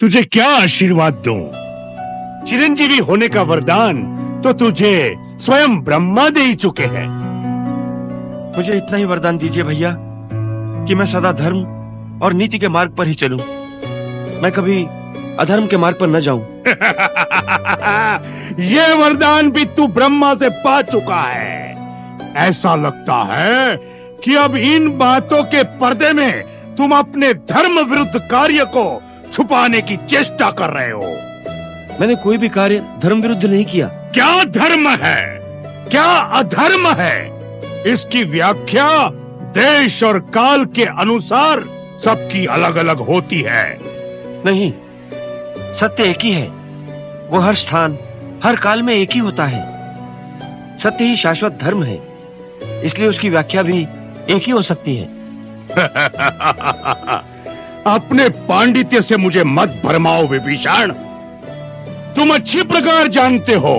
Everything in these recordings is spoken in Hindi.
तुझे क्या आशीर्वाद दूं? चिरंजीवी होने का वरदान तो तुझे स्वयं ब्रह्मा दे ही चुके हैं। मुझे इतना ही वरदान दीजिए भैया कि मैं सदा धर्म और नीति के मार्ग पर ही चलूं। मैं कभी अधर्म के मार्ग पर न जाऊं। ये वरदान भी तू ब्रह्मा से पा चुका है। ऐसा लगता है कि अब इन बातों के पर्दे में तुम अपने धर्म विरुद्ध कार्य को छुपाने की चेष्टा कर रहे हो। मैंने कोई भी कार्य धर्म विरुद्ध नहीं किया। क्या धर्म है, क्या अधर्म है, इसकी व्याख्या देश और काल के अनुसार सबकी अलग अलग होती है। नहीं, सत्य एक ही है। वो हर स्थान हर काल में एक ही होता है। सत्य ही शाश्वत धर्म है, इसलिए उसकी व्याख्या भी एक ही हो सकती है। अपने पांडित्य से मुझे मत भरमाओ विभीषण। तुम अच्छी प्रकार जानते हो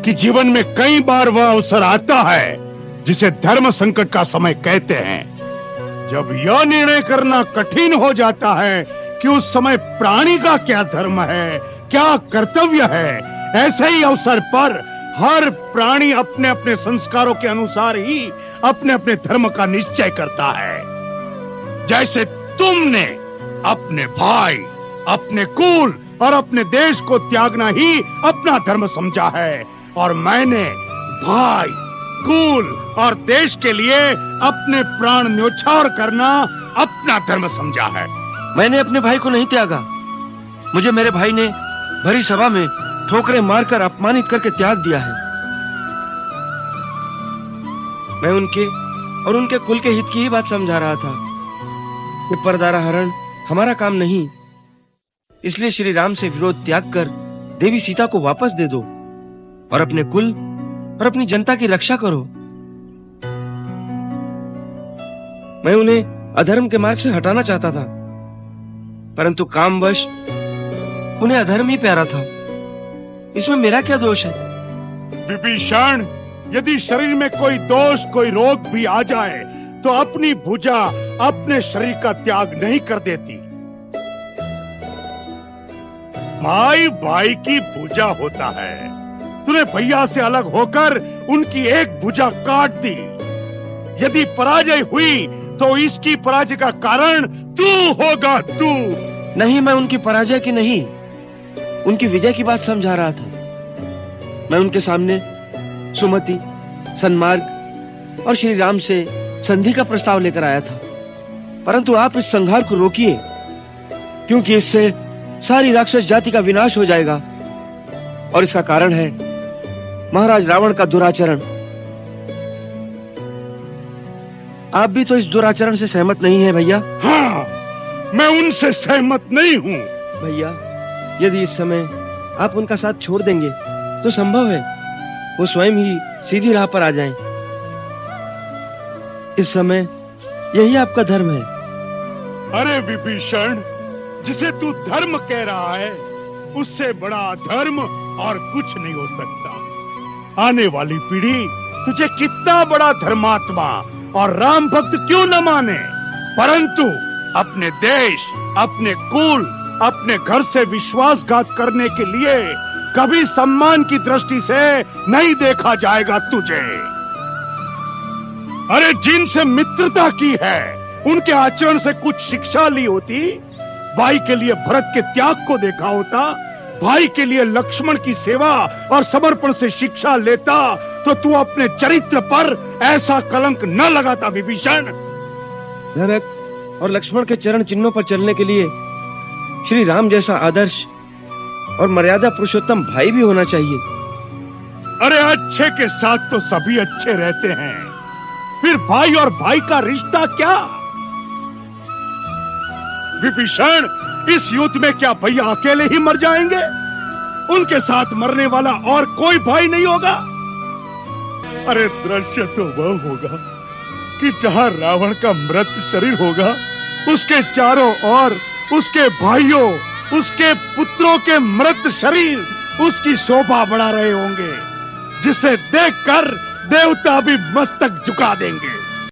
कि जीवन में कई बार वह अवसर आता है जिसे धर्म संकट का समय कहते हैं। जब यह निर्णय करना कठिन हो जाता है कि उस समय प्राणी का क्या धर्म है, क्या कर्तव्य है, ऐसे ही अवसर पर हर प्राणी अपने अपने संस्कारों के अनुसार ही अपने अपने धर्म का निश्चय करता है। जैसे तुमने अपने भाई, अपने कुल और अपने देश को त्यागना ही अपना धर्म समझा है, और मैंने भाई, कुल और देश के लिए अपने प्राण न्योछावर करना अपना धर्म समझा है। मैंने अपने भाई को नहीं त्यागा। मुझे मेरे भाई ने भरी सभा में ठोकरें मारकर अपमानित करके त्याग दिया है। मैं उनके और उनके कुल के हित की ही बात समझा रहा था। ये परदारा हरण हमारा काम नहीं, इसलिए श्री राम से विरोध त्याग कर देवी सीता को वापस दे दो और अपने कुल और अपनी जनता की रक्षा करो। मैं उन्हें अधर्म के मार्ग से हटाना चाहता था, परंतु कामवश उन्हें अधर्म ही प्यारा था। इसमें मेरा क्या दोष है? विभीषण, यदि शरीर में कोई दोष, कोई रोग भी आ जाए तो अपनी भुजा अपने शरीर का त्याग नहीं कर देती। भाई भाई की भुजा होता है। तूने भैया से अलग होकर उनकी एक भुजा काट दी। यदि पराजय हुई तो इसकी पराजय का कारण तू होगा, तू। नहीं, मैं उनकी पराजय की नहीं, उनकी विजय की बात समझा रहा था। मैं उनके सामने सुमति, सन्मार्ग और श्री राम से संधि का प्रस्ताव लेकर आया था, परंतु आप इस संहार को रोकिए, क्योंकि इससे सारी राक्षस जाति का विनाश हो जाएगा, और इसका कारण है महाराज रावण का दुराचरण। आप भी तो इस दुराचरण से सहमत नहीं है भैया? हाँ, मैं उनसे सहमत नहीं हूँ। भैया, यदि इस समय आप उनका साथ छोड़ देंगे तो संभव है वो स्वयं ही सीधी राह पर आ जाएं। इस समय यही आपका धर्म है। अरे विभीषण, जिसे तू धर्म कह रहा है उससे बड़ा धर्म और कुछ नहीं हो सकता। आने वाली पीढ़ी तुझे कितना बड़ा धर्मात्मा और राम भक्त क्यों न माने, परंतु अपने देश, अपने कुल, अपने घर से विश्वासघात करने के लिए कभी सम्मान की दृष्टि से नहीं देखा जाएगा तुझे। अरे जिनसे मित्रता की है उनके आचरण से कुछ शिक्षा ली होती। भाई के लिए भरत के त्याग को देखा होता, भाई के लिए लक्ष्मण की सेवा और समर्पण से शिक्षा लेता तो तू अपने चरित्र पर ऐसा कलंक न लगाता विभीषण। भरत और लक्ष्मण के चरण चिन्हों पर चलने के लिए श्री राम जैसा आदर्श और मर्यादा पुरुषोत्तम भाई भी होना चाहिए। अरे अच्छे के साथ तो सभी अच्छे रहते हैं, फिर भाई और भाई का रिश्ता क्या? विभीषण, इस युद्ध में क्या भैया अकेले ही मर जाएंगे? उनके साथ मरने वाला और कोई भाई नहीं होगा? अरे दृश्य तो वह होगा कि जहां रावण का मृत शरीर होगा, उसके चारों ओर उसके भाइयों, उसके पुत्रों के मृत शरीर उसकी शोभा बढ़ा रहे होंगे, जिसे देखकर देवता भी मस्तक झुका देंगे।